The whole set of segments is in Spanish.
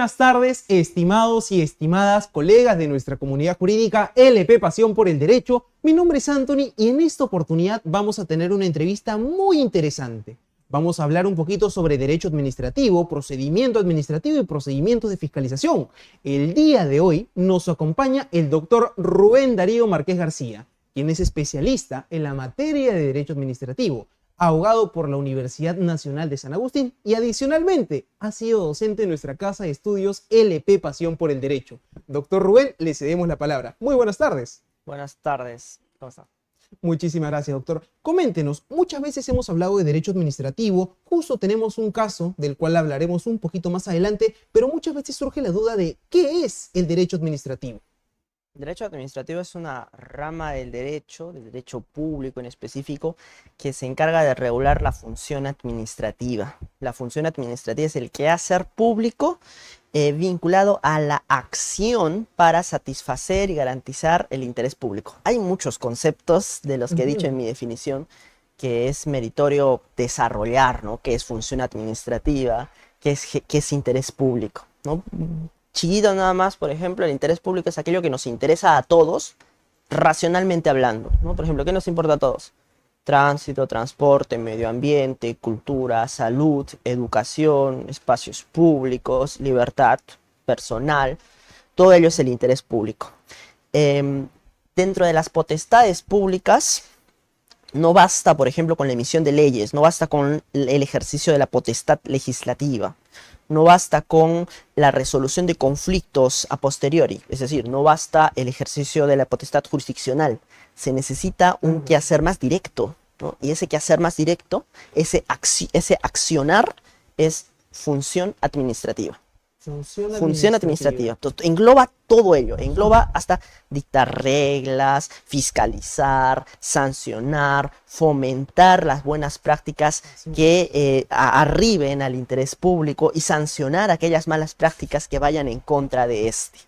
buenas tardes, estimados y estimadas colegas de nuestra comunidad jurídica LP Pasión por el Derecho. Mi nombre es Anthony y en esta oportunidad vamos a tener una entrevista muy interesante. Vamos a hablar un poquito sobre derecho administrativo, procedimiento administrativo y procedimientos de fiscalización. El día de hoy nos acompaña el doctor Rubén Darío Márquez García, quien es especialista en la materia de derecho administrativo, abogado por la Universidad Nacional de San Agustín y adicionalmente ha sido docente en nuestra casa de estudios LP Pasión por el Derecho. Doctor Rubén, le cedemos la palabra. Muy buenas tardes. Buenas tardes. ¿Cómo está? Muchísimas gracias, doctor. Coméntenos, muchas veces hemos hablado de derecho administrativo, justo tenemos un caso del cual hablaremos un poquito más adelante, pero muchas veces surge la duda de ¿qué es el derecho administrativo? El derecho administrativo es una rama del derecho público en específico, que se encarga de regular la función administrativa. La función administrativa es el quehacer público vinculado a la acción para satisfacer y garantizar el interés público. Hay muchos conceptos de los que he dicho en mi definición que es meritorio desarrollar, ¿no? ¿Qué es función administrativa? ¿Qué es interés público? ¿No? Chiquito nada más, por ejemplo, el interés público es aquello que nos interesa a todos, racionalmente hablando, ¿no? Por ejemplo, ¿qué nos importa a todos? Tránsito, transporte, medio ambiente, cultura, salud, educación, espacios públicos, libertad personal, todo ello es el interés público. Dentro de las potestades públicas, no basta, por ejemplo, con la emisión de leyes, no basta con el ejercicio de la potestad legislativa. No basta con la resolución de conflictos a posteriori, es decir, no basta el ejercicio de la potestad jurisdiccional. Se necesita un quehacer más directo, ¿no? Y ese quehacer más directo, ese accionar, es función administrativa. Función administrativa. Engloba todo ello, engloba hasta dictar reglas, fiscalizar, sancionar, fomentar las buenas prácticas que arriben al interés público y sancionar aquellas malas prácticas que vayan en contra de este,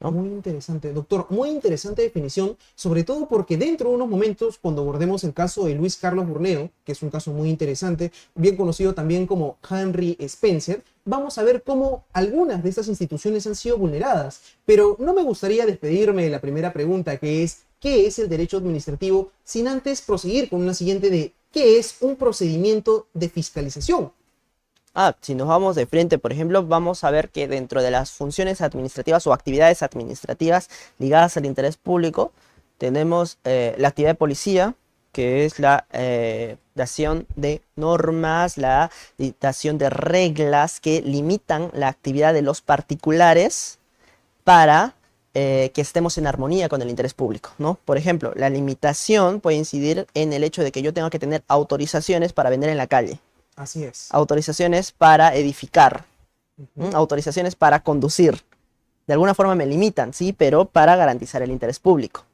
¿no? Muy interesante, doctor, muy interesante definición, sobre todo porque dentro de unos momentos, cuando abordemos el caso de Luis Carlos Burneo, que es un caso muy interesante, bien conocido también como Henry Spencer, vamos a ver cómo algunas de estas instituciones han sido vulneradas. Pero no me gustaría despedirme de la primera pregunta, que es ¿qué es el derecho administrativo?, sin antes proseguir con una siguiente de ¿qué es un procedimiento de fiscalización? Si nos vamos de frente, por ejemplo, vamos a ver que dentro de las funciones administrativas o actividades administrativas ligadas al interés público, tenemos la actividad de policía, que es la dictación de normas, la dictación de reglas que limitan la actividad de los particulares para que estemos en armonía con el interés público, ¿no? Por ejemplo, la limitación puede incidir en el hecho de que yo tengo que tener autorizaciones para vender en la calle. Así es. Autorizaciones para edificar, autorizaciones para conducir. De alguna forma me limitan, sí, pero para garantizar el interés público.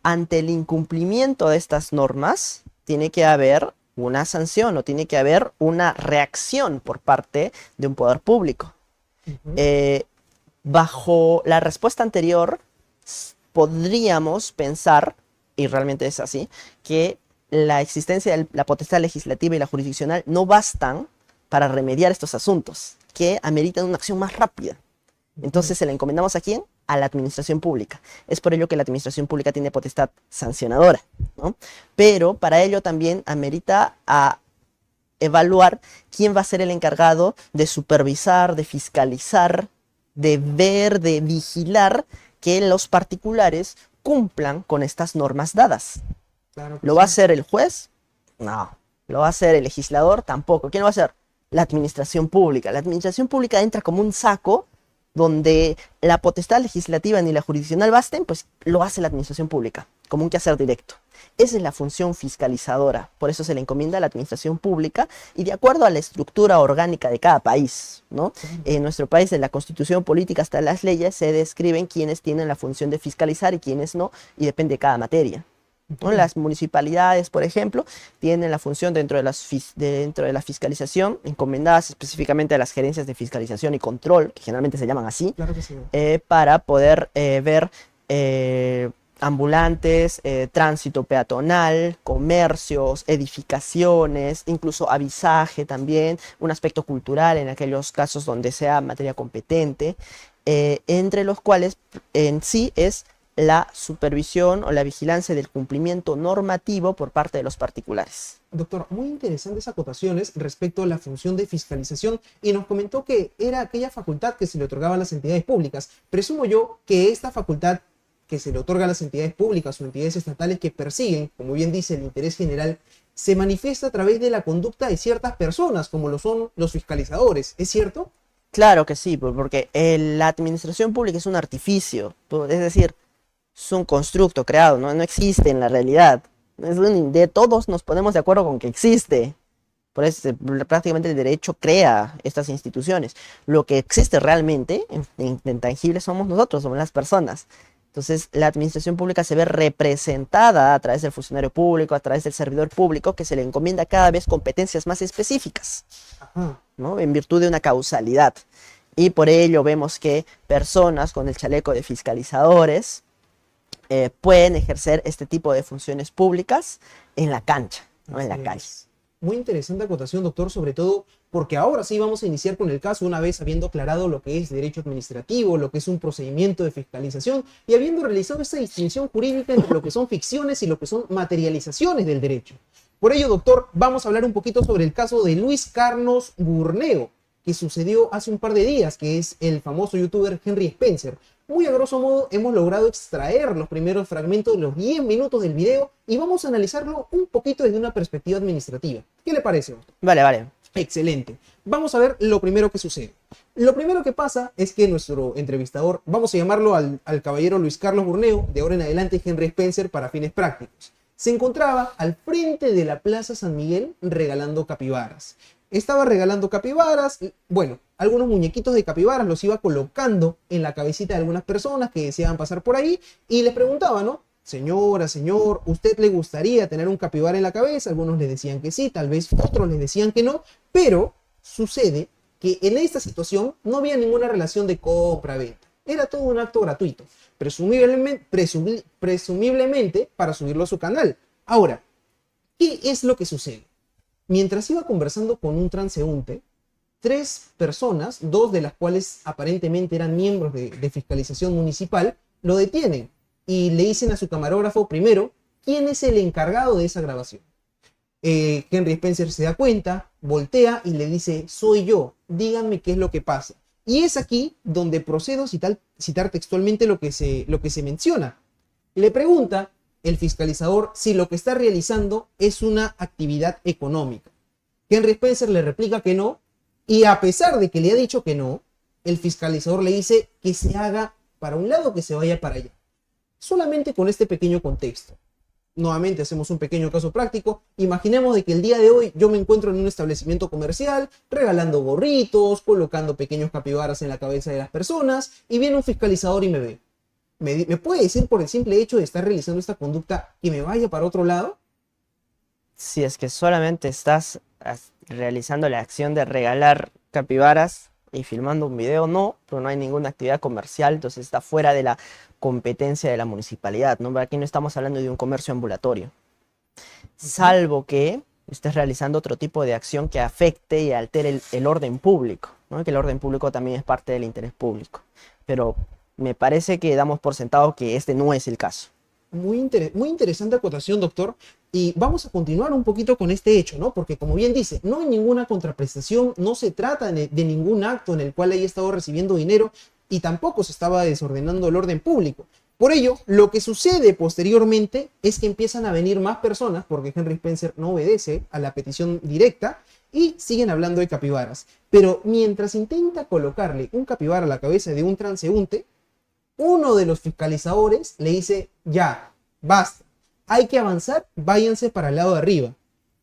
Ante el incumplimiento de estas normas, tiene que haber una sanción o tiene que haber una reacción por parte de un poder público. Bajo la respuesta anterior, podríamos pensar, y realmente es así, que la existencia de la potestad legislativa y la jurisdiccional no bastan para remediar estos asuntos, que ameritan una acción más rápida. Entonces se la encomendamos ¿a quién? A la administración pública. Es por ello que la administración pública tiene potestad sancionadora, ¿no? Pero para ello también amerita a evaluar quién va a ser el encargado de supervisar, de fiscalizar, de ver, de vigilar que los particulares cumplan con estas normas dadas. Claro que ¿Lo va a hacer el juez? No. ¿Lo va a hacer el legislador? Tampoco. ¿Quién lo va a hacer? La administración pública. La administración pública entra como un saco donde la potestad legislativa ni la jurisdiccional basten, pues lo hace la administración pública, como un quehacer directo. Esa es la función fiscalizadora, por eso se le encomienda a la administración pública y de acuerdo a la estructura orgánica de cada país, ¿no? En nuestro país, en la constitución política hasta las leyes, se describen quiénes tienen la función de fiscalizar y quiénes no, y depende de cada materia, ¿no? Las municipalidades, por ejemplo, tienen la función dentro de la fiscalización, encomendadas específicamente a las gerencias de fiscalización y control, que generalmente se llaman así, Claro que sí. para poder ver ambulantes, tránsito peatonal, comercios, edificaciones, incluso avisaje también, un aspecto cultural en aquellos casos donde sea materia competente, entre los cuales en sí es la supervisión o la vigilancia del cumplimiento normativo por parte de los particulares. Doctor, muy interesantes acotaciones respecto a la función de fiscalización y nos comentó que era aquella facultad que se le otorgaba a las entidades públicas. Presumo yo que esta facultad que se le otorga a las entidades públicas o entidades estatales que persiguen, como bien dice, el interés general, se manifiesta a través de la conducta de ciertas personas, como lo son los fiscalizadores. ¿Es cierto? Claro que sí, porque la administración pública es un artificio, es decir, es un constructo creado, no existe en la realidad. Todos nos ponemos de acuerdo con que existe. Por eso prácticamente el derecho crea estas instituciones. Lo que existe realmente, en tangible, somos nosotros, somos las personas. Entonces, la administración pública se ve representada a través del funcionario público, a través del servidor público, que se le encomienda cada vez competencias más específicas, ¿no? En virtud de una causalidad. Y por ello vemos que personas con el chaleco de fiscalizadores pueden ejercer este tipo de funciones públicas en la cancha, ¿no? En la calle. Muy interesante acotación, doctor, sobre todo porque ahora sí vamos a iniciar con el caso una vez habiendo aclarado lo que es derecho administrativo, lo que es un procedimiento de fiscalización y habiendo realizado esa distinción jurídica entre lo que son ficciones y lo que son materializaciones del derecho. Por ello, doctor, vamos a hablar un poquito sobre el caso de Luis Carlos Burneo, que sucedió hace un par de días, que es el famoso youtuber Henry Spencer. Muy a grosso modo hemos logrado extraer los primeros fragmentos de los 10 minutos del video y vamos a analizarlo un poquito desde una perspectiva administrativa. ¿Qué le parece? Vale. Excelente. Vamos a ver lo primero que sucede. Lo primero que pasa es que nuestro entrevistador, vamos a llamarlo al caballero Luis Carlos Burneo, de ahora en adelante Henry Spencer para fines prácticos, se encontraba al frente de la Plaza San Miguel regalando capibaras. Estaba regalando capibaras, bueno, algunos muñequitos de capibaras los iba colocando en la cabecita de algunas personas que deseaban pasar por ahí y les preguntaba, ¿no? Señora, señor, ¿usted le gustaría tener un capibara en la cabeza? Algunos le decían que sí, tal vez otros les decían que no, pero sucede que en esta situación no había ninguna relación de compra-venta. Era todo un acto gratuito, presumiblemente para subirlo a su canal. Ahora, ¿qué es lo que sucede? Mientras iba conversando con un transeúnte, 3 personas, 2 de las cuales aparentemente eran miembros de fiscalización municipal, lo detienen y le dicen a su camarógrafo primero quién es el encargado de esa grabación. Henry Spencer se da cuenta, voltea y le dice: soy yo, díganme qué es lo que pasa. Y es aquí donde procedo a citar textualmente lo que se menciona. Le pregunta el fiscalizador si lo que está realizando es una actividad económica. Henry Spencer le replica que no, y a pesar de que le ha dicho que no, el fiscalizador le dice que se haga para un lado, que se vaya para allá. Solamente con este pequeño contexto. Nuevamente hacemos un pequeño caso práctico. Imaginemos de que el día de hoy yo me encuentro en un establecimiento comercial, regalando gorritos, colocando pequeños capibaras en la cabeza de las personas, y viene un fiscalizador y me ve. ¿Me puede decir por el simple hecho de estar realizando esta conducta que me vaya para otro lado? Si es que solamente estás realizando la acción de regalar capibaras y filmando un video, no, pero no hay ninguna actividad comercial, entonces está fuera de la competencia de la municipalidad, ¿no? Aquí no estamos hablando de un comercio ambulatorio, salvo que estés realizando otro tipo de acción que afecte y altere el orden público, ¿no? Que el orden público también es parte del interés público, pero me parece que damos por sentado que este no es el caso. Muy interesante acotación, doctor. Y vamos a continuar un poquito con este hecho, ¿no? Porque como bien dice, no hay ninguna contraprestación, no se trata de ningún acto en el cual haya estado recibiendo dinero y tampoco se estaba desordenando el orden público. Por ello, lo que sucede posteriormente es que empiezan a venir más personas, porque Henry Spencer no obedece a la petición directa, y siguen hablando de capibaras. Pero mientras intenta colocarle un capibara a la cabeza de un transeúnte, uno de los fiscalizadores le dice: ya, basta, hay que avanzar, váyanse para el lado de arriba.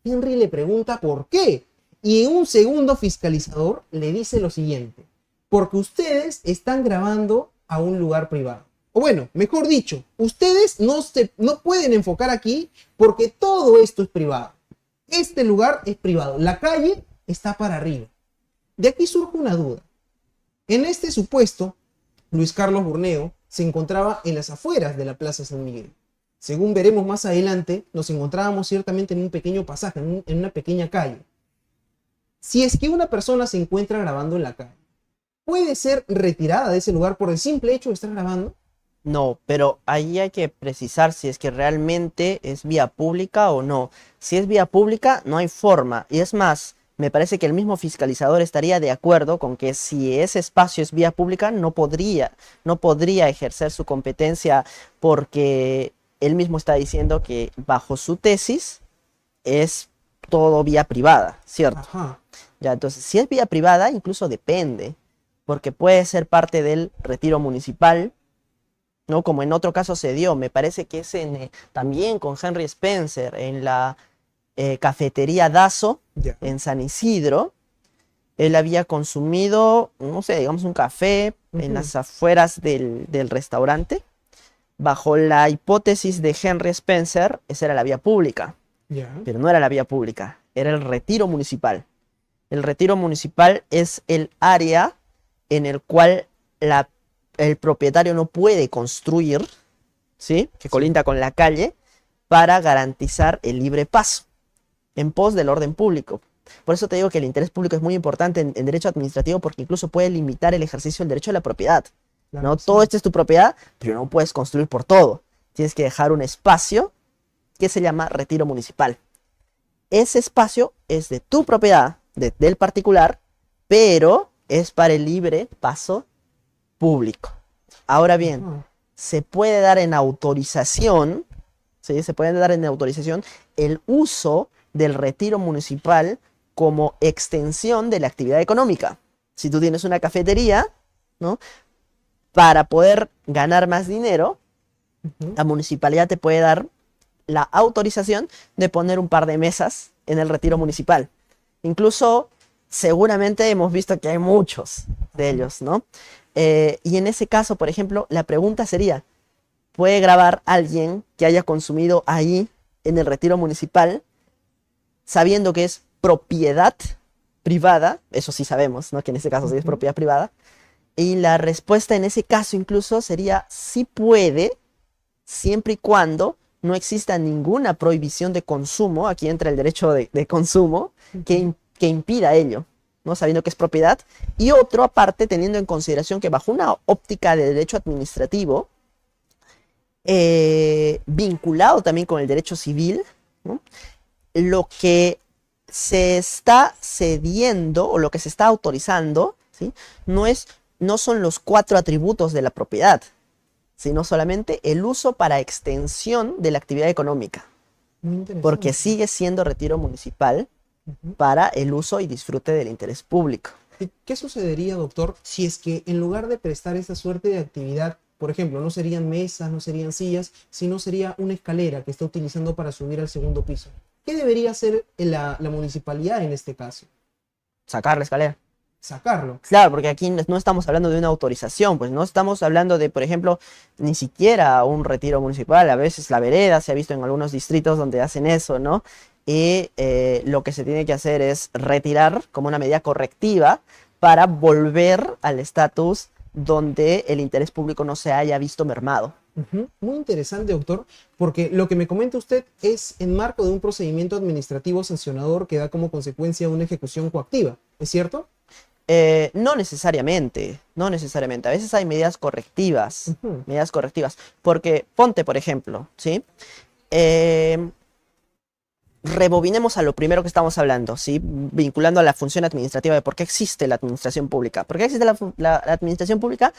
Henry le pregunta por qué, y un segundo fiscalizador le dice lo siguiente: porque ustedes están grabando a un lugar privado. O bueno, mejor dicho, ustedes no pueden enfocar aquí porque todo esto es privado. Este lugar es privado, la calle está para arriba. De aquí surge una duda. En este supuesto, Luis Carlos Burneo se encontraba en las afueras de la Plaza San Miguel. Según veremos más adelante, nos encontrábamos ciertamente en un pequeño pasaje, en una pequeña calle. Si es que una persona se encuentra grabando en la calle, ¿puede ser retirada de ese lugar por el simple hecho de estar grabando? No, pero ahí hay que precisar si es que realmente es vía pública o no. Si es vía pública, no hay forma. Y es más, me parece que el mismo fiscalizador estaría de acuerdo con que si ese espacio es vía pública, no podría ejercer su competencia porque él mismo está diciendo que bajo su tesis es todo vía privada, ¿cierto? Ajá. Ya, entonces, si es vía privada, incluso depende, porque puede ser parte del retiro municipal, ¿no? Como en otro caso se dio, me parece que es también con Henry Spencer, en la cafetería Dazo, Ya. en San Isidro. Él había consumido, no sé, digamos un café en las afueras del restaurante. Bajo la hipótesis de Henry Spencer, esa era la vía pública, Ya. pero no era la vía pública, era el retiro municipal. El retiro municipal es el área en el cual el propietario no puede construir, ¿sí? Que colinda con la calle, para garantizar el libre paso en pos del orden público. Por eso te digo que el interés público es muy importante en derecho administrativo, porque incluso puede limitar el ejercicio del derecho a la propiedad. Claro, ¿No? sí. Todo esto es tu propiedad, pero no puedes construir por todo. Tienes que dejar un espacio que se llama retiro municipal. Ese espacio es de tu propiedad, del particular, pero es para el libre paso público. Ahora bien, Ajá. se puede dar en autorización, ¿sí? Se puede dar en autorización el uso del retiro municipal como extensión de la actividad económica. Si tú tienes una cafetería, ¿no? Para poder ganar más dinero, Ujú. la municipalidad te puede dar la autorización de poner un par de mesas en el retiro municipal. Incluso, seguramente hemos visto que hay muchos de ellos, ¿no? Y en ese caso, por ejemplo, la pregunta sería, ¿puede grabar alguien que haya consumido ahí en el retiro municipal, sabiendo que es propiedad privada? Eso sí sabemos, ¿no? Que en ese caso sí es Ujú. propiedad privada. Y la respuesta en ese caso incluso sería sí puede, siempre y cuando no exista ninguna prohibición de consumo. Aquí entra el derecho de consumo que impida ello, ¿no? Sabiendo que es propiedad. Y otro aparte, teniendo en consideración que bajo una óptica de derecho administrativo, vinculado también con el derecho civil, ¿no? Lo que se está cediendo o lo que se está autorizando, ¿sí? No son los 4 atributos de la propiedad, sino solamente el uso para extensión de la actividad económica, Muy interesante. porque sigue siendo retiro municipal Ujú. para el uso y disfrute del interés público. ¿Y qué sucedería, doctor, si es que en lugar de prestar esa suerte de actividad, por ejemplo, no serían mesas, no serían sillas, sino sería una escalera que está utilizando para subir al segundo piso? ¿Qué debería hacer la municipalidad en este caso? Sacar la escalera. Sacarlo. Claro, porque aquí no estamos hablando de una autorización, pues no estamos hablando de, por ejemplo, ni siquiera un retiro municipal. A veces la vereda se ha visto en algunos distritos donde hacen eso, ¿no? Y lo que se tiene que hacer es retirar como una medida correctiva para volver al estatus donde el interés público no se haya visto mermado. Ujú. Muy interesante, doctor, porque lo que me comenta usted es en marco de un procedimiento administrativo sancionador que da como consecuencia una ejecución coactiva, ¿es cierto? No necesariamente, no necesariamente. A veces hay Ujú. medidas correctivas. Porque ponte, por ejemplo, ¿sí? Rebobinemos a lo primero que estamos hablando, ¿sí? Vinculando a la función administrativa de por qué existe la administración pública. ¿Por qué existe la administración pública?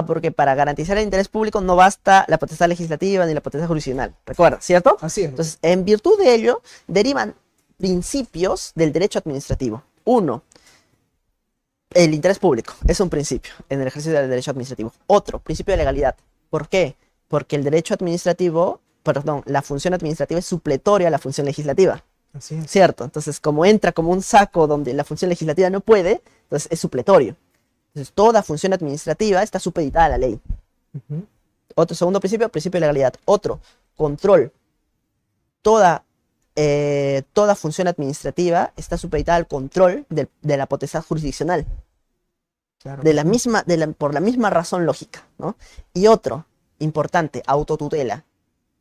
Porque para garantizar el interés público no basta la potestad legislativa ni la potestad jurisdiccional. Recuerda, ¿cierto? Así es. Entonces, en virtud de ello, derivan principios del derecho administrativo. Uno, el interés público es un principio en el ejercicio del derecho administrativo. Otro, principio de legalidad. ¿Por qué? Porque el derecho administrativo, perdón, la función administrativa es supletoria a la función legislativa, Así es. ¿cierto? Entonces, como entra como un saco donde la función legislativa no puede, entonces es supletorio. Entonces, toda función administrativa está supeditada a la ley. Ujú. Otro, segundo principio, principio de legalidad. Otro, control. Toda función administrativa está supeditada al control de la potestad jurisdiccional. Claro De que la sí. misma, por la misma razón lógica, ¿no? Y otro, importante, autotutela.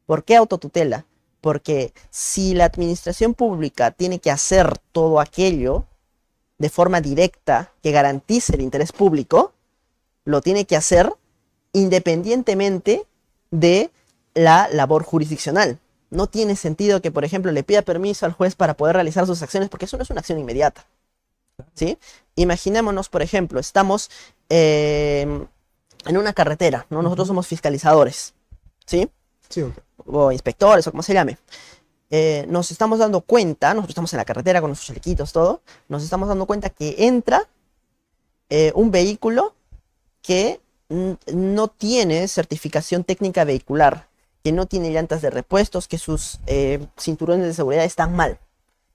¿Por qué autotutela? Porque si la administración pública tiene que hacer todo aquello de forma directa que garantice el interés público, lo tiene que hacer independientemente de la labor jurisdiccional. No tiene sentido que, por ejemplo, le pida permiso al juez para poder realizar sus acciones, porque eso no es una acción inmediata, ¿sí? Imaginémonos, por ejemplo, estamos en una carretera, ¿no? Nosotros Ujú. somos fiscalizadores, ¿sí? Sí, doctor. O inspectores, o como se llame. Nos estamos dando cuenta, nosotros estamos en la carretera con nuestros chalequitos, todo, nos estamos dando cuenta que entra un vehículo que no tiene certificación técnica vehicular, que no tiene llantas de repuestos, que sus cinturones de seguridad están mal.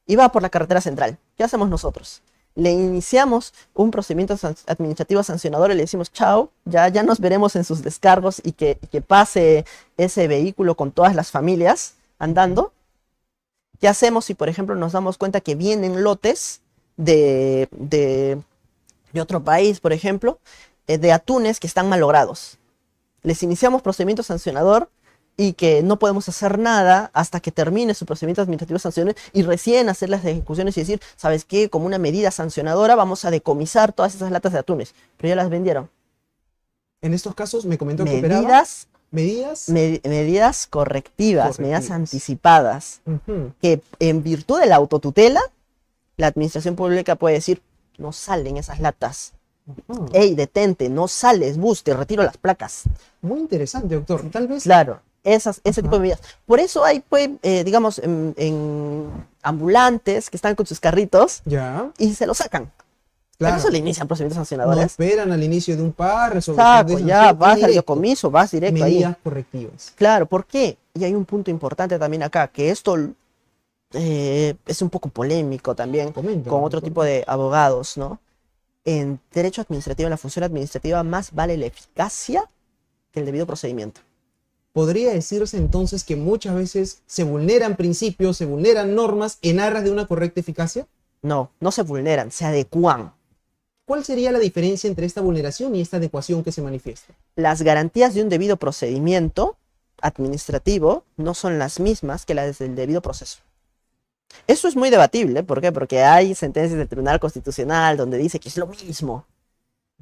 Y va por la carretera central. ¿Qué hacemos nosotros? Le iniciamos un procedimiento administrativo sancionador y le decimos, chao, ya nos veremos en sus descargos y que pase ese vehículo con todas las familias andando. ¿Qué hacemos si, por ejemplo, nos damos cuenta que vienen lotes de otro país, por ejemplo, de atunes que están malogrados? Les iniciamos procedimiento sancionador y que no podemos hacer nada hasta que termine su procedimiento administrativo sancionador y recién hacer las ejecuciones y decir, ¿sabes qué? Como una medida sancionadora vamos a decomisar todas esas latas de atunes, pero ya las vendieron. En estos casos me comentó que operaba Medidas, medidas medidas correctivas, medidas correctivas. anticipadas, Ujú. que en virtud de la autotutela, la administración pública puede decir, no salen esas latas. Ah, Ey, detente, no sales, bus, te retiro las placas. muy interesante, doctor. Tal vez. Claro, ese tipo Ajá. de medidas. Por eso hay, pues, digamos, en ambulantes que están con sus carritos Ya, y se lo sacan. Por claro. eso le inician procedimientos No sancionadores. esperan al inicio de un par, resolución de Saco, ya sanción, vas al directo. decomiso, vas directo ahí. Medidas correctivas. Claro, ¿por qué? Y hay un punto importante también acá, que esto es un poco polémico también Comenta, con otro doctor. tipo de abogados, ¿no? En derecho administrativo, en la función administrativa, más vale la eficacia que el debido procedimiento. ¿Podría decirse entonces que muchas veces se vulneran principios, se vulneran normas en aras de una correcta eficacia? No, no se vulneran, se adecúan. ¿Cuál sería la diferencia entre esta vulneración y esta adecuación que se manifiesta? Las garantías de un debido procedimiento administrativo no son las mismas que las del debido proceso. Eso es muy debatible, ¿por qué? Porque hay sentencias del Tribunal Constitucional donde dice que es lo mismo.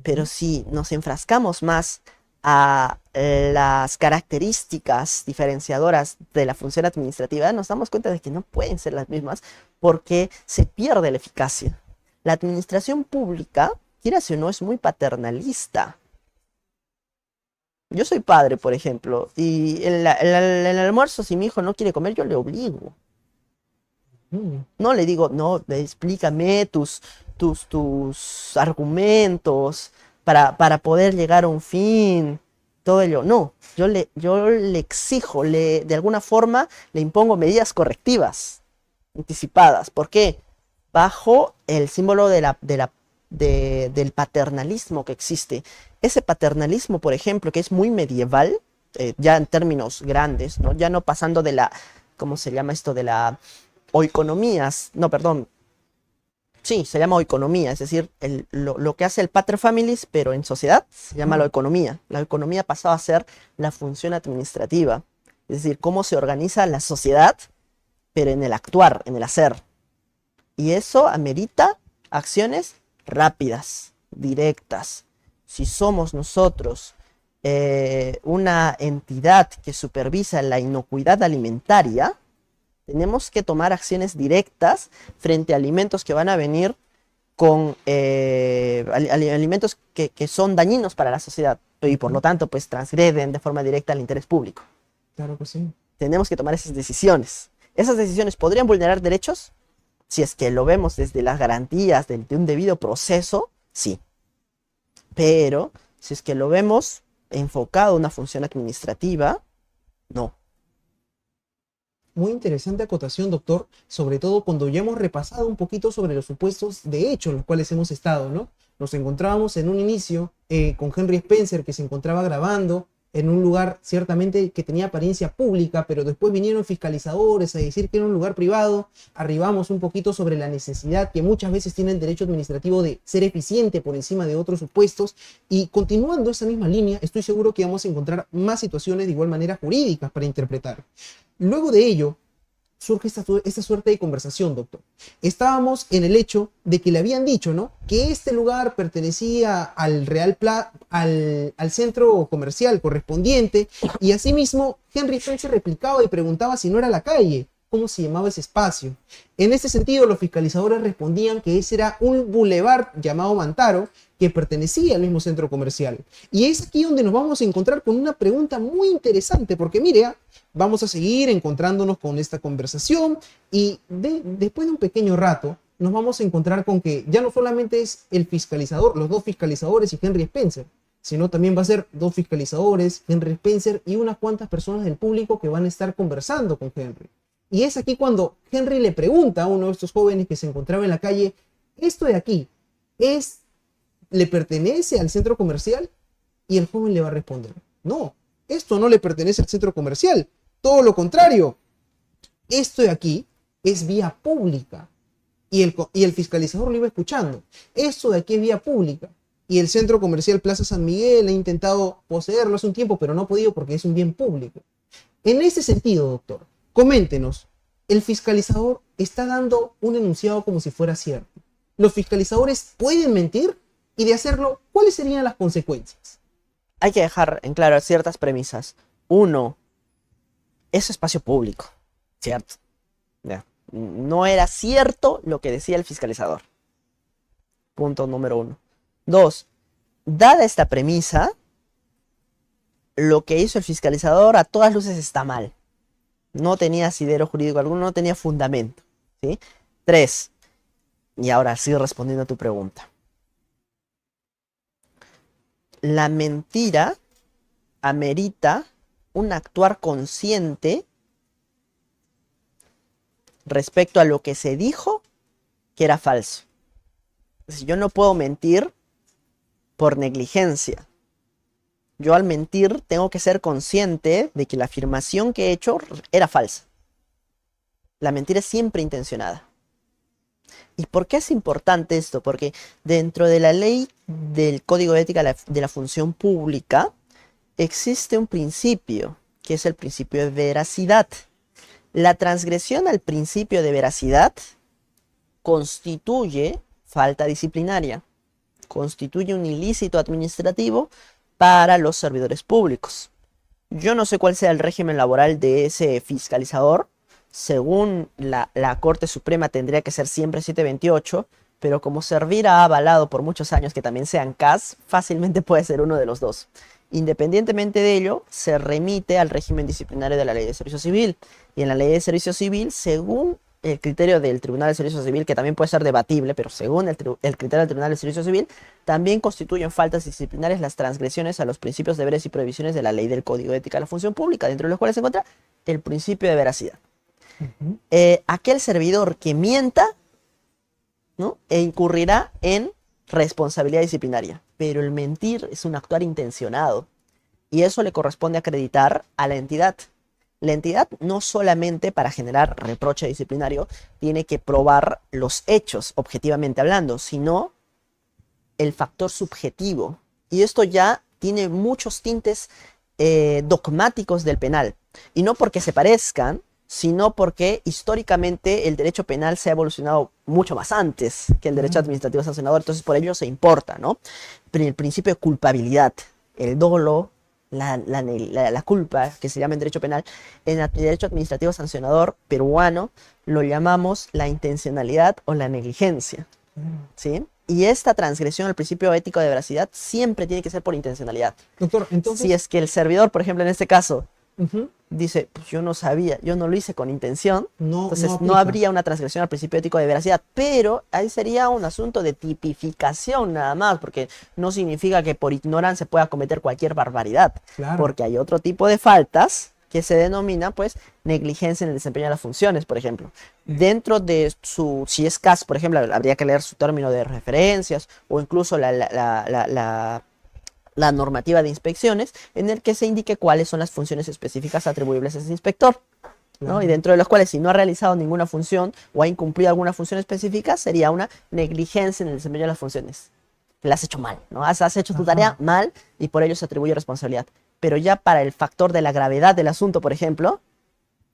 Pero si nos enfrascamos más a las características diferenciadoras de la función administrativa, nos damos cuenta de que no pueden ser las mismas porque se pierde la eficacia. La administración pública, quieras o no, es muy paternalista. Yo soy padre, por ejemplo, y en el almuerzo, si mi hijo no quiere comer, yo le obligo. Mm, No le digo, no, explícame tus argumentos para poder llegar a un fin, todo ello. No, yo le exijo, de alguna forma le impongo medidas correctivas, anticipadas. ¿Por qué? Bajo el símbolo del paternalismo que existe. Ese paternalismo, por ejemplo, que es muy medieval, ya en términos grandes, ¿no? Ya no pasando de la, ¿cómo se llama esto? De la oikonomías, no, perdón, sí, se llama oikonomía, es decir, lo que hace el pater familias, pero en sociedad se llama la oikonomía. La oikonomía pasaba a ser la función administrativa, es decir, cómo se organiza la sociedad, pero en el actuar, en el hacer. Y eso amerita acciones rápidas, directas. Si somos nosotros una entidad que supervisa la inocuidad alimentaria, tenemos que tomar acciones directas frente a alimentos que van a venir con alimentos que son dañinos para la sociedad y por lo tanto pues transgreden de forma directa el interés público. claro que sí. Tenemos que tomar esas decisiones. ¿Esas decisiones podrían vulnerar derechos? Si es que lo vemos desde las garantías de un debido proceso, sí. Pero si es que lo vemos enfocado a una función administrativa, no. Muy interesante acotación, doctor, sobre todo cuando ya hemos repasado un poquito sobre los supuestos de hecho en los cuales hemos estado, ¿no? Nos encontrábamos en un inicio con Henry Spencer, que se encontraba grabando en un lugar ciertamente que tenía apariencia pública, pero después vinieron fiscalizadores a decir que era un lugar privado. Arribamos un poquito sobre la necesidad que muchas veces tiene el derecho administrativo de ser eficiente por encima de otros supuestos, y continuando esa misma línea, estoy seguro que vamos a encontrar más situaciones de igual manera jurídicas para interpretar. Luego de ello, surge esta suerte de conversación, doctor. Estábamos en el hecho de que le habían dicho, ¿no?, que este lugar pertenecía al al centro comercial correspondiente, y asimismo Henry Spencer replicaba y preguntaba si no era la calle, cómo se llamaba ese espacio. En ese sentido, los fiscalizadores respondían que ese era un bulevar llamado Mantaro, que pertenecía al mismo centro comercial. Y es aquí donde nos vamos a encontrar con una pregunta muy interesante, porque mire, vamos a seguir encontrándonos con esta conversación, y después de un pequeño rato nos vamos a encontrar con que ya no solamente es el fiscalizador, los dos fiscalizadores y Henry Spencer, sino también va a ser dos fiscalizadores, Henry Spencer y unas cuantas personas del público que van a estar conversando con Henry. Y es aquí cuando Henry le pregunta a uno de estos jóvenes que se encontraba en la calle: ¿esto de aquí le pertenece al centro comercial? Y el joven le va a responder: no, esto no le pertenece al centro comercial, todo lo contrario, esto de aquí es vía pública. Y el fiscalizador lo iba escuchando: esto de aquí es vía pública, y el centro comercial Plaza San Miguel ha intentado poseerlo hace un tiempo, pero no ha podido porque es un bien público. En ese sentido, doctor, coméntenos, el fiscalizador está dando un enunciado como si fuera cierto. ¿Los fiscalizadores pueden mentir? Y de hacerlo, ¿cuáles serían las consecuencias? Hay que dejar en claro ciertas premisas. Uno, es espacio público, ¿cierto? Ya. No era cierto lo que decía el fiscalizador. Punto número uno. Dos, dada esta premisa, lo que hizo el fiscalizador a todas luces está mal. No tenía asidero jurídico alguno, no tenía fundamento, ¿sí? Tres, y ahora sí respondiendo a tu pregunta. La mentira amerita un actuar consciente respecto a lo que se dijo que era falso. Yo no puedo mentir por negligencia. Yo al mentir tengo que ser consciente de que la afirmación que he hecho era falsa. La mentira es siempre intencionada. ¿Y por qué es importante esto? Porque dentro de la ley del Código de Ética de la Función Pública existe un principio, que es el principio de veracidad. La transgresión al principio de veracidad constituye falta disciplinaria, constituye un ilícito administrativo para los servidores públicos. Yo no sé cuál sea el régimen laboral de ese fiscalizador. Según la Corte Suprema tendría que ser siempre 728, pero como Servir ha avalado por muchos años que también sean CAS, fácilmente puede ser uno de los dos. Independientemente de ello, se remite al régimen disciplinario de la Ley de Servicio Civil. Y en la Ley de Servicio Civil, según el criterio del Tribunal de Servicio Civil, que también puede ser debatible, pero según el criterio del Tribunal de Servicio Civil, también constituyen faltas disciplinarias las transgresiones a los principios, deberes y prohibiciones de la Ley del Código de Ética de la Función Pública, dentro de los cuales se encuentra el principio de veracidad. Aquel servidor que mienta, ¿no?, incurrirá en responsabilidad disciplinaria, pero el mentir es un actuar intencionado y eso le corresponde acreditar a la entidad. La entidad no solamente para generar reproche disciplinario tiene que probar los hechos objetivamente hablando, sino el factor subjetivo, y esto ya tiene muchos tintes dogmáticos del penal, y no porque se parezcan, sino porque históricamente el derecho penal se ha evolucionado mucho más antes que el derecho administrativo sancionador, entonces por ello se importa, ¿no? Pero el principio de culpabilidad, el dolo, la culpa, que se llama en derecho penal, en el derecho administrativo sancionador peruano lo llamamos la intencionalidad o la negligencia, ¿sí? Y esta transgresión al principio ético de veracidad siempre tiene que ser por intencionalidad. Doctor, entonces... Si es que el servidor, por ejemplo, en este caso, dice, pues yo no sabía, yo no lo hice con intención, entonces no habría una transgresión al principio ético de veracidad, pero ahí sería un asunto de tipificación nada más, porque no significa que por ignorancia pueda cometer cualquier barbaridad, porque hay otro tipo de faltas que se denomina, pues, negligencia en el desempeño de las funciones, por ejemplo. Dentro de su, si es CAS, por ejemplo, habría que leer su término de referencias, o incluso la la normativa de inspecciones, en el que se indique cuáles son las funciones específicas atribuibles a ese inspector, ¿no? Y dentro de los cuales, si no ha realizado ninguna función o ha incumplido alguna función específica, sería una negligencia en el desempeño de las funciones. La has hecho mal, ¿no? Has hecho tu tarea mal y por ello se atribuye responsabilidad. Pero ya para el factor de la gravedad del asunto, por ejemplo,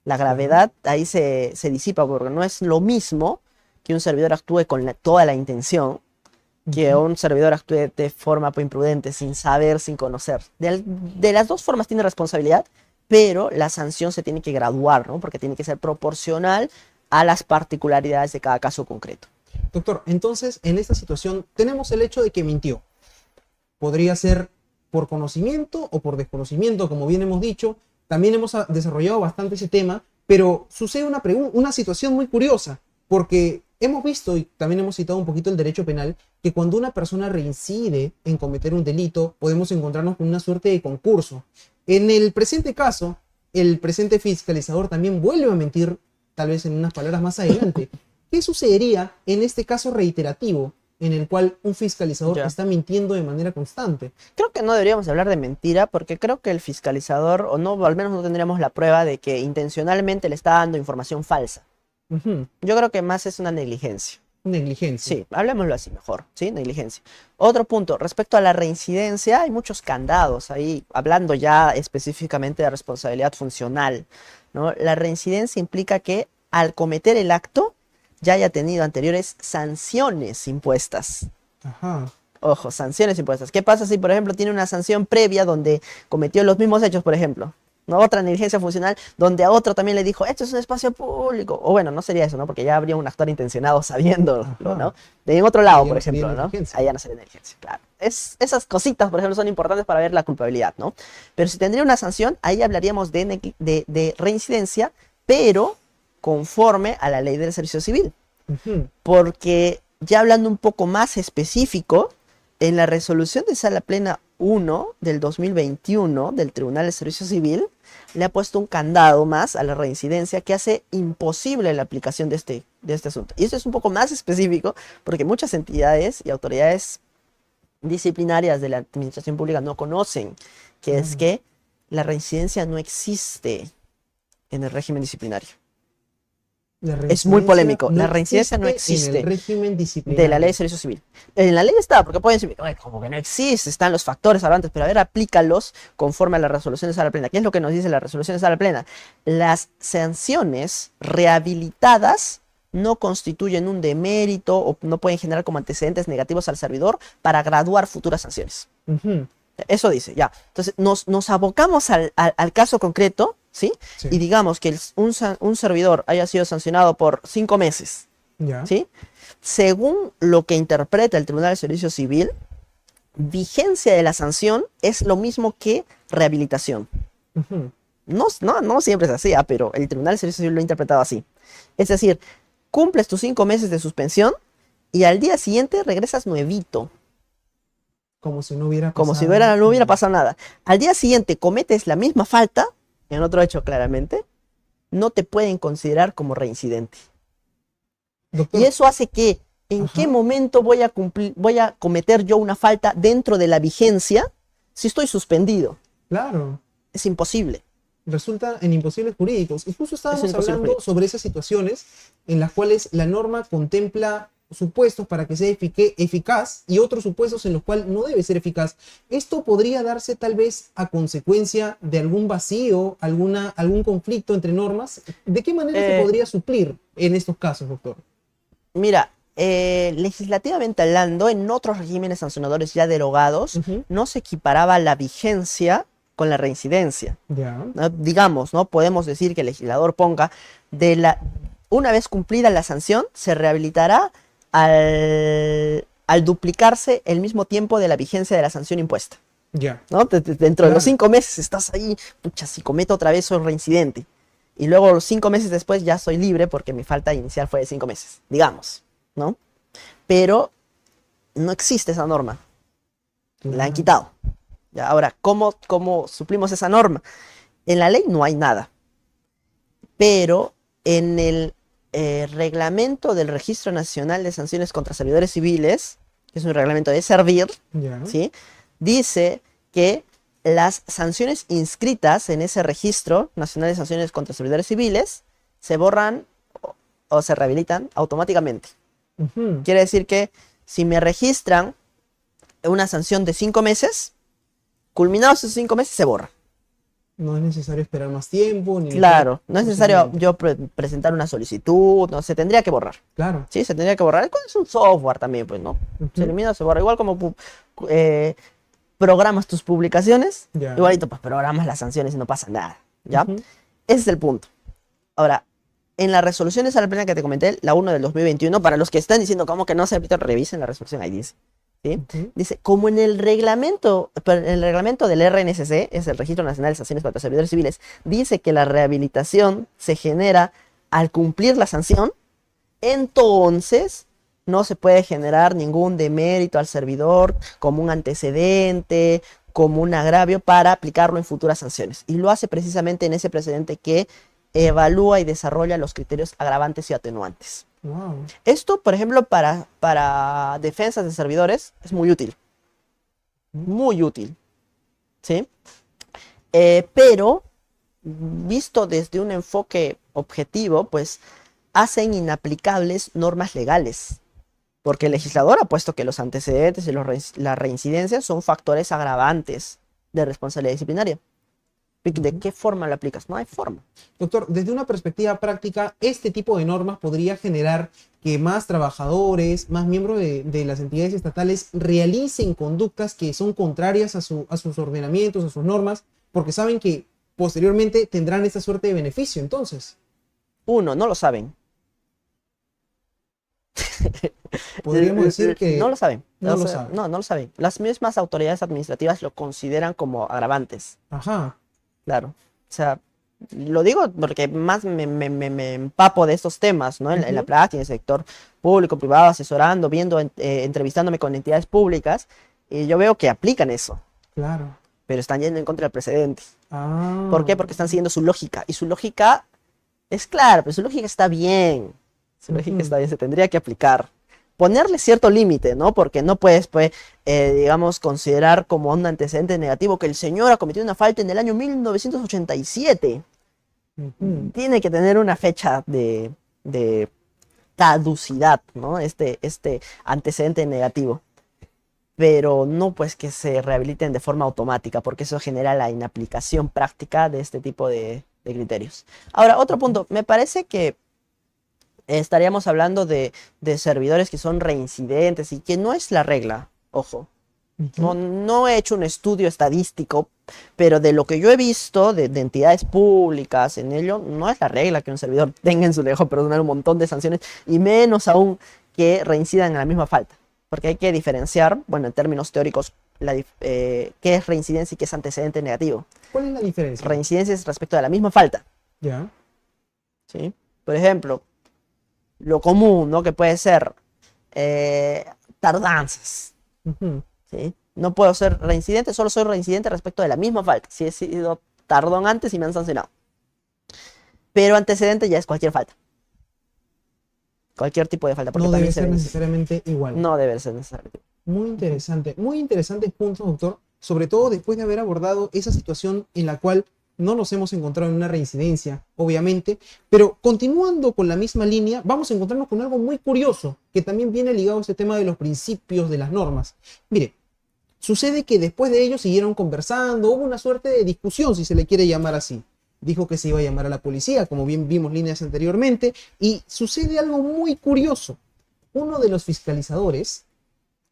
la gravedad ahí se disipa, porque no es lo mismo que un servidor actúe con toda la intención que un servidor actúe de forma imprudente, sin saber, sin conocer. De las dos formas tiene responsabilidad, pero la sanción se tiene que graduar, ¿no? Porque tiene que ser proporcional a las particularidades de cada caso concreto. Doctor, entonces, en esta situación tenemos el hecho de que mintió. Podría ser por conocimiento o por desconocimiento, como bien hemos dicho. También hemos desarrollado bastante ese tema, pero sucede una situación muy curiosa, porque hemos visto, y también hemos citado un poquito el derecho penal, que cuando una persona reincide en cometer un delito, podemos encontrarnos con una suerte de concurso. En el presente caso, el presente fiscalizador también vuelve a mentir, tal vez en unas palabras más adelante. ¿Qué sucedería en este caso reiterativo, en el cual un fiscalizador está mintiendo de manera constante? Creo que no deberíamos hablar de mentira, porque creo que el fiscalizador, o no, al menos no tendríamos la prueba de que intencionalmente le está dando información falsa. Yo creo que más es una negligencia. Negligencia. Sí, hablemoslo así mejor, ¿sí? Negligencia. Otro punto, respecto a la reincidencia, hay muchos candados ahí, hablando ya específicamente de responsabilidad funcional, ¿no? La reincidencia implica que al cometer el acto ya haya tenido anteriores sanciones impuestas. Ajá. Ojo, sanciones impuestas. ¿Qué pasa si, por ejemplo, tiene una sanción previa donde cometió los mismos hechos, por ejemplo? ¿No? Otra negligencia funcional donde a otro también le dijo, esto es un espacio público. O bueno, no sería eso, ¿no? Porque ya habría un actor intencionado sabiéndolo, ¿no? En otro lado, por ejemplo, ¿no? Ahí ya no sería negligencia, claro. Esas cositas, por ejemplo, son importantes para ver la culpabilidad, ¿no? Pero si tendría una sanción, ahí hablaríamos de reincidencia, pero conforme a la ley del servicio civil. Porque ya hablando un poco más específico, en la resolución de Sala Plena 1 del 2021 del Tribunal de Servicio Civil, le ha puesto un candado más a la reincidencia que hace imposible la aplicación de este asunto. Y esto es un poco más específico porque muchas entidades y autoridades disciplinarias de la administración pública no conocen, que es que la reincidencia no existe en el régimen disciplinario. Es muy polémico. La reincidencia no existe en el régimen disciplinario de la ley de servicio civil. En la ley está, porque pueden decir, como que no existe, están los factores agravantes, pero a ver, aplícalos conforme a la resolución de Sala Plena. ¿Qué es lo que nos dice la resolución de Sala Plena? Las sanciones rehabilitadas no constituyen un demérito o no pueden generar como antecedentes negativos al servidor para graduar futuras sanciones. Eso dice, ya. Entonces, nos abocamos al caso concreto, ¿sí? Y digamos que un servidor haya sido sancionado por 5 meses, ¿sí? Según lo que interpreta el Tribunal de Servicio Civil, vigencia de la sanción es lo mismo que rehabilitación. No siempre es así, pero el Tribunal de Servicio Civil lo ha interpretado así. Es decir, cumples tus 5 meses de suspensión y al día siguiente regresas nuevito. Como si no hubiera pasado. Como si no hubiera pasado nada. Al día siguiente cometes la misma falta, en otro hecho claramente, no te pueden considerar como reincidente. Doctor. Y eso hace que, ¿en qué momento voy a cometer yo una falta dentro de la vigencia si estoy suspendido? Claro. Es imposible. Resulta en imposibles jurídicos. Incluso estábamos hablando sobre esas situaciones en las cuales la norma contempla supuestos para que sea eficaz y otros supuestos en los cuales no debe ser eficaz. Esto podría darse tal vez a consecuencia de algún vacío, algún conflicto entre normas. ¿De qué manera se podría suplir en estos casos, doctor? Mira, legislativamente hablando, en otros regímenes sancionadores ya derogados, no se equiparaba la vigencia con la reincidencia. ¿No? Digamos, ¿no? Podemos decir que el legislador ponga una vez cumplida la sanción, se rehabilitará al duplicarse el mismo tiempo de la vigencia de la sanción impuesta. ¿No? Dentro de los 5 meses estás ahí, pucha, si cometo otra vez soy reincidente. Y luego los 5 meses después ya soy libre porque mi falta inicial fue de 5 meses, digamos, ¿no? Pero no existe esa norma. La han quitado. Ya, ahora, ¿cómo suplimos esa norma? En la ley no hay nada. Pero en el reglamento del Registro Nacional de Sanciones contra Servidores Civiles, que es un reglamento de servir, ¿sí? Dice que las sanciones inscritas en ese registro nacional de sanciones contra servidores civiles se borran o se rehabilitan automáticamente. Ujú. Quiere decir que si me registran una sanción de 5 meses, culminados esos 5 meses se borra. No es necesario esperar más tiempo. Ni Claro, no es necesario procedimiento. yo presentar una solicitud, no, se tendría que borrar. Claro. Sí, se tendría que borrar. Es un software también, pues, ¿no? Ujú. Se elimina, se borra. Igual como programas tus publicaciones, Ya. igualito, pues programas las sanciones y no pasa nada, ¿ya? Ujú. Ese es el punto. Ahora, en la resolución de sala plena que te comenté, la 1 del 2021, para los que están diciendo cómo que no se repite, revisen la resolución, ahí dice. ¿Sí? Ujú. Dice, como en el reglamento del RNSC, es el Registro Nacional de Sanciones contra Servidores Civiles, dice que la rehabilitación se genera al cumplir la sanción, entonces no se puede generar ningún demérito al servidor como un antecedente, como un agravio para aplicarlo en futuras sanciones. Y lo hace precisamente en ese precedente que evalúa y desarrolla los criterios agravantes y atenuantes. Wow. Esto, por ejemplo, para defensas de servidores es muy útil. Muy útil. ¿Sí? Pero, visto desde un enfoque objetivo, pues hacen inaplicables normas legales. Porque el legislador ha puesto que los antecedentes y la reincidencia son factores agravantes de responsabilidad disciplinaria. ¿De qué forma lo aplicas? No hay forma. Doctor, desde una perspectiva práctica, este tipo de normas podría generar que más trabajadores, más miembros de las entidades estatales realicen conductas que son contrarias a sus ordenamientos, a sus normas, porque saben que posteriormente tendrán esta suerte de beneficio, entonces. Uno, no lo saben. Podríamos decir que No lo saben. no O lo sea, saben. no lo saben. Las mismas autoridades administrativas lo consideran como agravantes. Ajá, Claro. O sea, lo digo porque más me empapo de estos temas, ¿no? En la Ujú. práctica, en el sector público, privado, asesorando, viendo, entrevistándome con entidades públicas, y yo veo que aplican eso, claro. pero están yendo en contra del precedente. Ah, ¿Por qué? Porque están siguiendo su lógica. Y su lógica es clara, pero su lógica está bien. Su lógica Ujú. está bien, se tendría que aplicar. Ponerle cierto límite, ¿no? Porque no puedes, pues, digamos, considerar como un antecedente negativo que el señor ha cometido una falta en el año 1987. Ujú. Tiene que tener una fecha de caducidad, ¿no? Este antecedente negativo. Pero no pues que se rehabiliten de forma automática, porque eso genera la inaplicación práctica de este tipo de criterios. Ahora, otro punto, me parece que estaríamos hablando de servidores que son reincidentes y que no es la regla, ojo. Ujú. No he hecho un estudio estadístico, pero de lo que yo he visto de entidades públicas en ello, no es la regla que un servidor tenga en su lejo personal un montón de sanciones y menos aún que reincidan en la misma falta. Porque hay que diferenciar, bueno, en términos teóricos, qué es reincidencia y qué es antecedente negativo. ¿Cuál es la diferencia? Reincidencia es respecto de la misma falta, Ya. ¿sí? Por ejemplo, lo común, ¿no? Que puede ser tardanzas. Ujú. ¿Sí? No puedo ser reincidente, solo soy reincidente respecto de la misma falta. Si he sido tardón antes y me han sancionado. Pero antecedente ya es cualquier falta. Cualquier tipo de falta. Porque No también debe se ser ve- necesariamente igual. No debe ser necesario. Muy interesantes puntos, doctor, sobre todo después de haber abordado esa situación en la cual no nos hemos encontrado en una reincidencia, obviamente, pero continuando con la misma línea, vamos a encontrarnos con algo muy curioso, que también viene ligado a este tema de los principios de las normas. Mire, sucede que después de ello siguieron conversando, hubo una suerte de discusión, si se le quiere llamar así. Dijo que se iba a llamar a la policía, como bien vimos líneas anteriormente, y sucede algo muy curioso. Uno de los fiscalizadores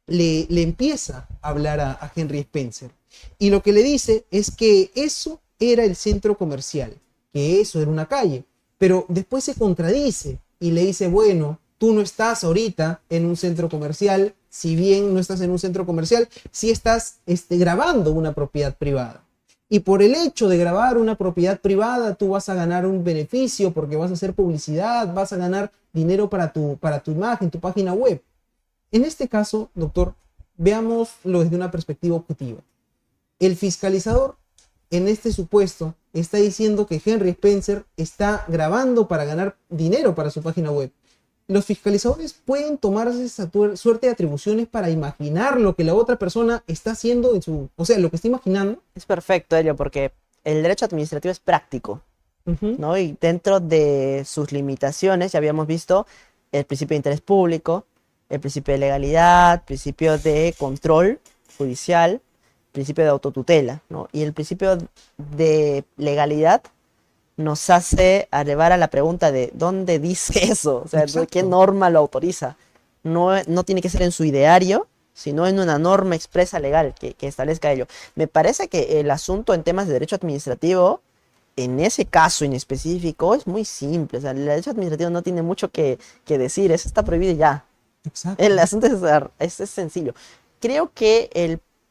le empieza a hablar a Henry Spencer. Y lo que le dice es que eso era el centro comercial, que eso era una calle. Pero después se contradice y le dice, bueno, tú no estás ahorita en un centro comercial, si bien no estás en un centro comercial, sí estás grabando una propiedad privada. Y por el hecho de grabar una propiedad privada, tú vas a ganar un beneficio porque vas a hacer publicidad, vas a ganar dinero para tu imagen, tu página web. En este caso, doctor, veámoslo desde una perspectiva objetiva. El fiscalizador, en este supuesto, está diciendo que Henry Spencer está grabando para ganar dinero para su página web. los fiscalizadores pueden tomarse esa suerte de atribuciones para imaginar lo que la otra persona está haciendo en su, o sea, lo que está imaginando. Es perfecto, Elio, porque el derecho administrativo es práctico, Ujú. ¿no? Y dentro de sus limitaciones ya habíamos visto el principio de interés público, el principio de legalidad, principio de control judicial, principio de autotutela, ¿no? Y el principio de legalidad nos hace llevar a la pregunta de ¿dónde dice eso? O sea, Exacto. ¿qué norma lo autoriza? No tiene que ser en su ideario, sino en una norma expresa legal que establezca ello. Me parece que el asunto en temas de derecho administrativo, en ese caso en específico, es muy simple. O sea, el derecho administrativo no tiene mucho que decir, eso está prohibido y ya. Exacto. El asunto es sencillo. Creo que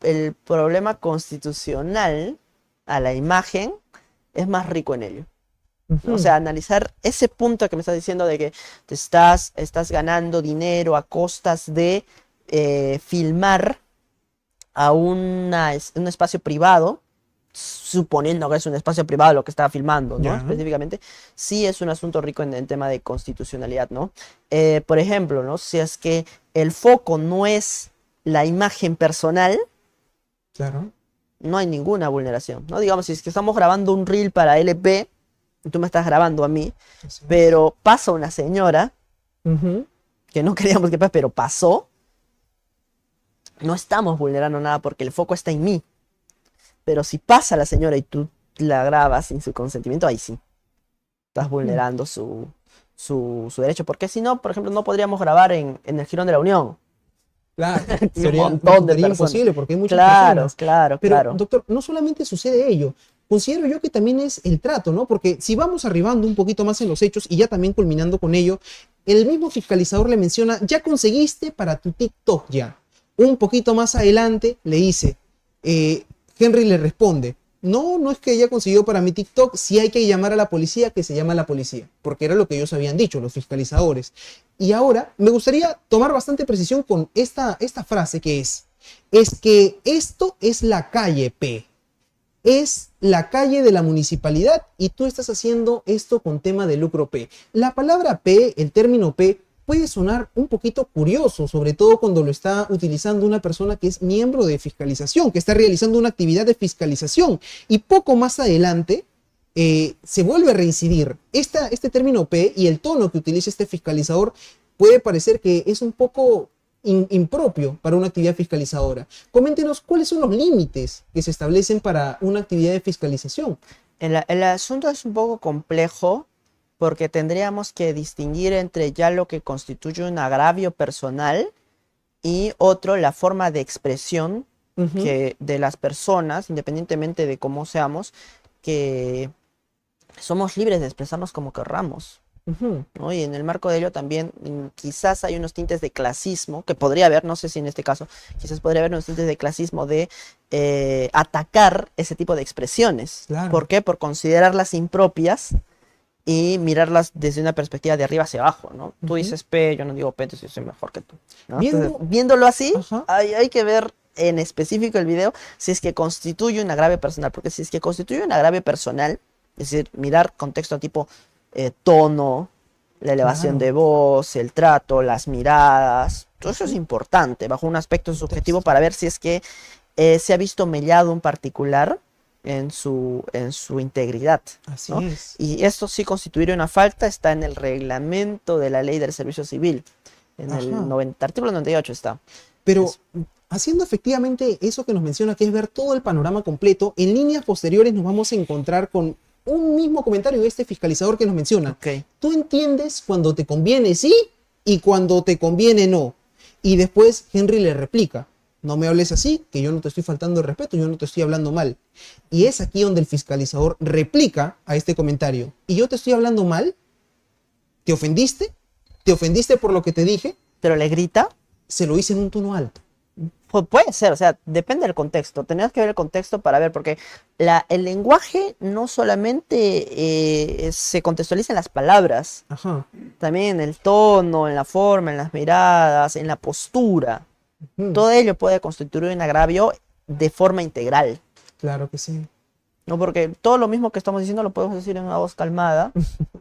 el problema constitucional a la imagen es más rico en ello. Ujú. O sea, analizar ese punto que me estás diciendo de que te estás ganando dinero a costas de filmar a un espacio privado, suponiendo que es un espacio privado lo que estaba filmando, ¿no? Ya. Específicamente, sí es un asunto rico en el tema de constitucionalidad, ¿no? Por ejemplo, ¿no? Si es que el foco no es la imagen personal, Claro. no hay ninguna vulneración, ¿no? Digamos, si es que estamos grabando un reel para LP, y tú me estás grabando a mí, Así es. pero pasa una señora, Ujú. que no queríamos que pase, pero pasó, no estamos vulnerando nada porque el foco está en mí. Pero si pasa la señora y tú la grabas sin su consentimiento, ahí sí. Estás vulnerando su derecho. Porque si no, por ejemplo, no podríamos grabar en el Jirón de la Unión. Claro, Y un sería, montón de sería personas. imposible porque hay muchas Claro, personas. claro, Pero, claro. doctor, no solamente sucede ello, considero yo que también es el trato, ¿no? Porque si vamos arribando un poquito más en los hechos y ya también culminando con ello, el mismo fiscalizador le menciona, ya conseguiste para tu TikTok ya. Un poquito más adelante le dice, Henry le responde, no es que haya conseguido para mi TikTok, si hay que llamar a la policía, que se llama a la policía, porque era lo que ellos habían dicho, los fiscalizadores. Y ahora me gustaría tomar bastante precisión con esta frase que es que esto es la calle P, es la calle de la municipalidad y tú estás haciendo esto con tema de lucro P. La palabra P, el término P, puede sonar un poquito curioso, sobre todo cuando lo está utilizando una persona que es miembro de fiscalización, que está realizando una actividad de fiscalización. Y poco más adelante se vuelve a reincidir. Este término P y el tono que utiliza este fiscalizador puede parecer que es un poco impropio para una actividad fiscalizadora. Coméntenos cuáles son los límites que se establecen para una actividad de fiscalización. El asunto es un poco complejo porque tendríamos que distinguir entre ya lo que constituye un agravio personal y otro, la forma de expresión que de las personas, independientemente de cómo seamos, que somos libres de expresarnos como querramos, ¿no? Y en el marco de ello también quizás hay unos tintes de clasismo, que podría haber, no sé si en este caso, quizás podría haber unos tintes de clasismo de atacar ese tipo de expresiones. Claro. ¿Por qué? Por considerarlas impropias y mirarlas desde una perspectiva de arriba hacia abajo, ¿no? Tú dices P, yo no digo P, entonces yo soy mejor que tú, ¿no? Entonces, viéndolo así, hay que ver en específico el video si es que constituye un agravio personal, porque si es que constituye un agravio personal, es decir, mirar contexto tipo tono, la elevación de voz, el trato, las miradas, todo eso es importante bajo un aspecto subjetivo para ver si es que se ha visto mellado un particular en su integridad, Así ¿no? es. Y esto sí constituiría una falta, está en el reglamento de la ley del servicio civil, en el artículo 98 está. Pero haciendo efectivamente eso que nos menciona, que es ver todo el panorama completo, en líneas posteriores nos vamos a encontrar con un mismo comentario de este fiscalizador que nos menciona. Okay. Tú entiendes cuando te conviene sí y cuando te conviene no. Y después Henry le replica, no me hables así, que yo no te estoy faltando el respeto, yo no te estoy hablando mal. Y es aquí donde el fiscalizador replica a este comentario. ¿Y yo te estoy hablando mal? ¿Te ofendiste? ¿Te ofendiste por lo que te dije? ¿Pero le grita? Se lo hice en un tono alto. Puede ser, o sea, depende del contexto. Tenemos que ver el contexto para ver, porque el lenguaje no solamente se contextualiza en las palabras, también en el tono, en la forma, en las miradas, en la postura. Todo ello puede constituir un agravio de forma integral. Claro que sí. No, porque todo lo mismo que estamos diciendo lo podemos decir en una voz calmada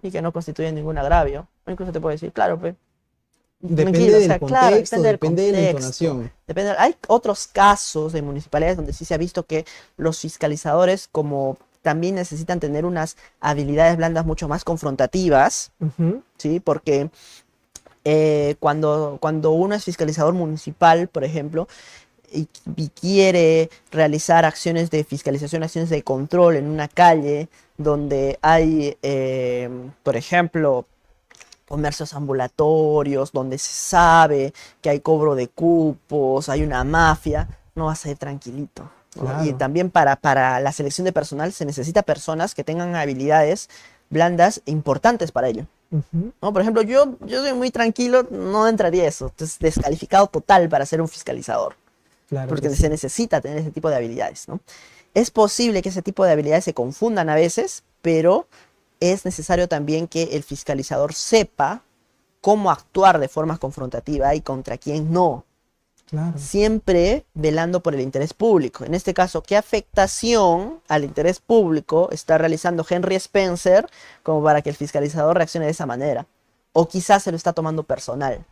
y que no constituye ningún agravio. O incluso te puedo decir, claro, pues, Depende tranquilo, o del sea, claro, contexto, depende del depende de la contexto. entonación. Hay otros casos de municipalidades donde sí se ha visto que los fiscalizadores como también necesitan tener unas habilidades blandas mucho más confrontativas, Ujú. ¿sí? Porque cuando uno es fiscalizador municipal, por ejemplo, y quiere realizar acciones de fiscalización, acciones de control en una calle donde hay, por ejemplo, comercios ambulatorios, donde se sabe que hay cobro de cupos, hay una mafia, no vas a ir tranquilito, ¿no? Y Claro. también para la selección de personal se necesita personas que tengan habilidades blandas e importantes para ello. Ujú. ¿No? Por ejemplo, yo soy muy tranquilo, no entraría eso. Entonces, descalificado total para ser un fiscalizador, Claro que porque se sí. necesita tener ese tipo de habilidades, ¿no? Es posible que ese tipo de habilidades se confundan a veces, pero es necesario también que el fiscalizador sepa cómo actuar de forma confrontativa y contra quién no, Claro. siempre velando por el interés público. En este caso, ¿qué afectación al interés público está realizando Henry Spencer como para que el fiscalizador reaccione de esa manera? O quizás se lo está tomando personal.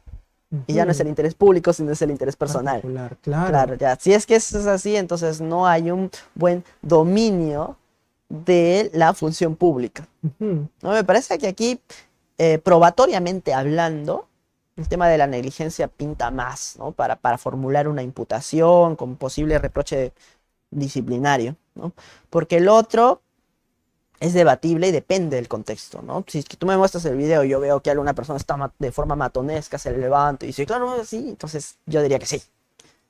Y ya no es el Ujú. interés público, sino es el interés personal. Particular, claro. Claro, ya. Si es que eso es así, entonces no hay un buen dominio de la función pública. Ujú. ¿No? Me parece que aquí, probatoriamente hablando, el tema de la negligencia pinta más, ¿no? Para formular una imputación con posible reproche disciplinario, ¿no? Porque el otro es debatible y depende del contexto, ¿no? Si es que tú me muestras el video y yo veo que alguna persona está de forma matonesca, se levanta y dice, claro, sí, entonces yo diría que sí,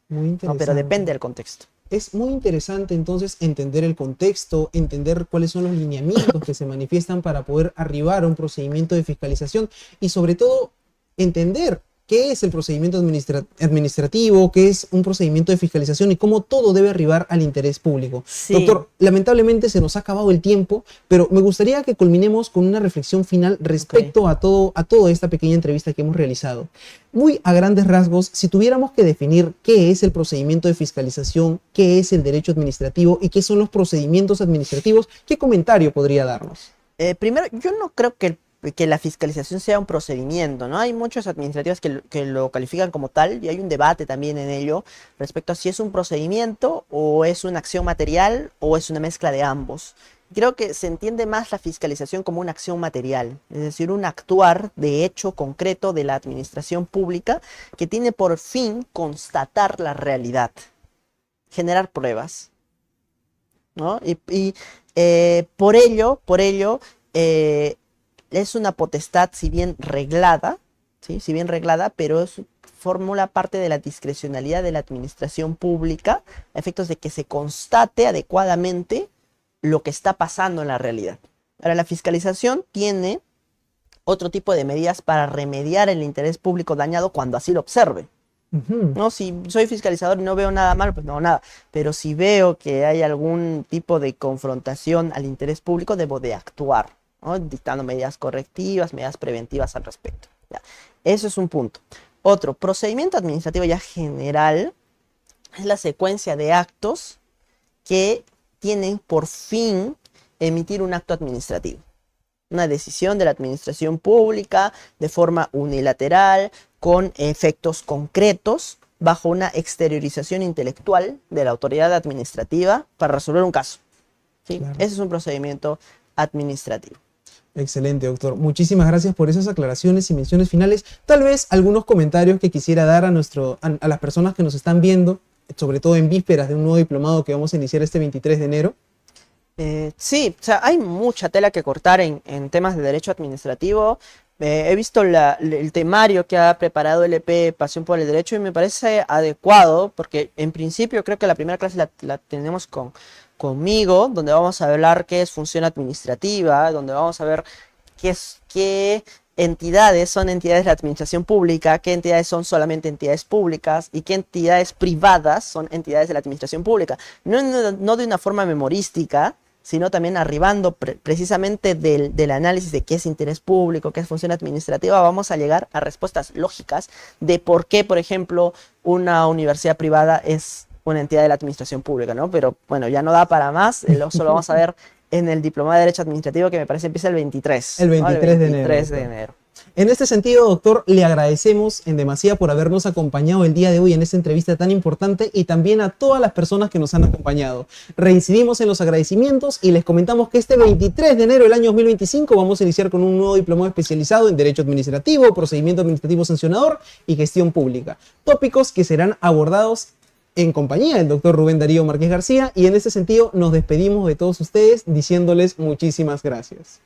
Muy ¿no? Pero interesante. depende del contexto. Es muy interesante entonces entender el contexto, entender cuáles son los lineamientos que se manifiestan para poder arribar a un procedimiento de fiscalización y sobre todo entender qué es el procedimiento administrativo, qué es un procedimiento de fiscalización y cómo todo debe arribar al interés público. Sí, Doctor, lamentablemente se nos ha acabado el tiempo, pero me gustaría que culminemos con una reflexión final ok. respecto a toda esta pequeña entrevista que hemos realizado. Muy a grandes rasgos, si tuviéramos que definir qué es el procedimiento de fiscalización, qué es el derecho administrativo y qué son los procedimientos administrativos, ¿qué comentario podría darnos? Primero, yo no creo que la fiscalización sea un procedimiento, ¿no? Hay muchos administrativos que lo califican como tal y hay un debate también en ello respecto a si es un procedimiento o es una acción material o es una mezcla de ambos. Creo que se entiende más la fiscalización como una acción material, es decir, un actuar de hecho concreto de la administración pública que tiene por fin constatar la realidad, generar pruebas, ¿no? Por ello, eh, es una potestad, si bien reglada, ¿sí? Si bien reglada, pero fórmula parte de la discrecionalidad de la administración pública, a efectos de que se constate adecuadamente lo que está pasando en la realidad. Ahora, la fiscalización tiene otro tipo de medidas para remediar el interés público dañado cuando así lo observe. Ujú. No, si soy fiscalizador y no veo nada malo, pues no, nada. Pero si veo que hay algún tipo de confrontación al interés público, debo de actuar, ¿no? Dictando medidas correctivas, medidas preventivas al respecto. Ya. Eso es un punto. Otro, procedimiento administrativo ya general es la secuencia de actos que tienen por fin emitir un acto administrativo. Una decisión de la administración pública de forma unilateral, con efectos concretos, bajo una exteriorización intelectual de la autoridad administrativa para resolver un caso, ¿sí? Claro. Ese es un procedimiento administrativo. Excelente, doctor. Muchísimas gracias por esas aclaraciones y menciones finales. Tal vez algunos comentarios que quisiera dar a las personas que nos están viendo, sobre todo en vísperas de un nuevo diplomado que vamos a iniciar este 23 de enero. Sí, o sea, hay mucha tela que cortar en temas de derecho administrativo. He visto el temario que ha preparado el EP Pasión por el Derecho y me parece adecuado porque en principio creo que la primera clase la tenemos conmigo, donde vamos a hablar qué es función administrativa, donde vamos a ver qué entidades son entidades de la administración pública, qué entidades son solamente entidades públicas y qué entidades privadas son entidades de la administración pública. No de una forma memorística, sino también arribando precisamente del análisis de qué es interés público, qué es función administrativa, vamos a llegar a respuestas lógicas de por qué, por ejemplo, una universidad privada es una entidad de la administración pública, ¿no? Pero bueno, ya no da para más, eso lo vamos a ver en el Diplomado de Derecho Administrativo, que me parece empieza el 23, El ¿no? El 23 de enero, 23 de doctor. enero. En este sentido, doctor, le agradecemos en demasía por habernos acompañado el día de hoy en esta entrevista tan importante y también a todas las personas que nos han acompañado. Reincidimos en los agradecimientos y les comentamos que este 23 de enero del año 2025 vamos a iniciar con un nuevo diplomado especializado en Derecho Administrativo, Procedimiento Administrativo Sancionador y Gestión Pública. Tópicos que serán abordados en compañía del doctor Rubén Darío Márquez García, y en este sentido nos despedimos de todos ustedes diciéndoles muchísimas gracias.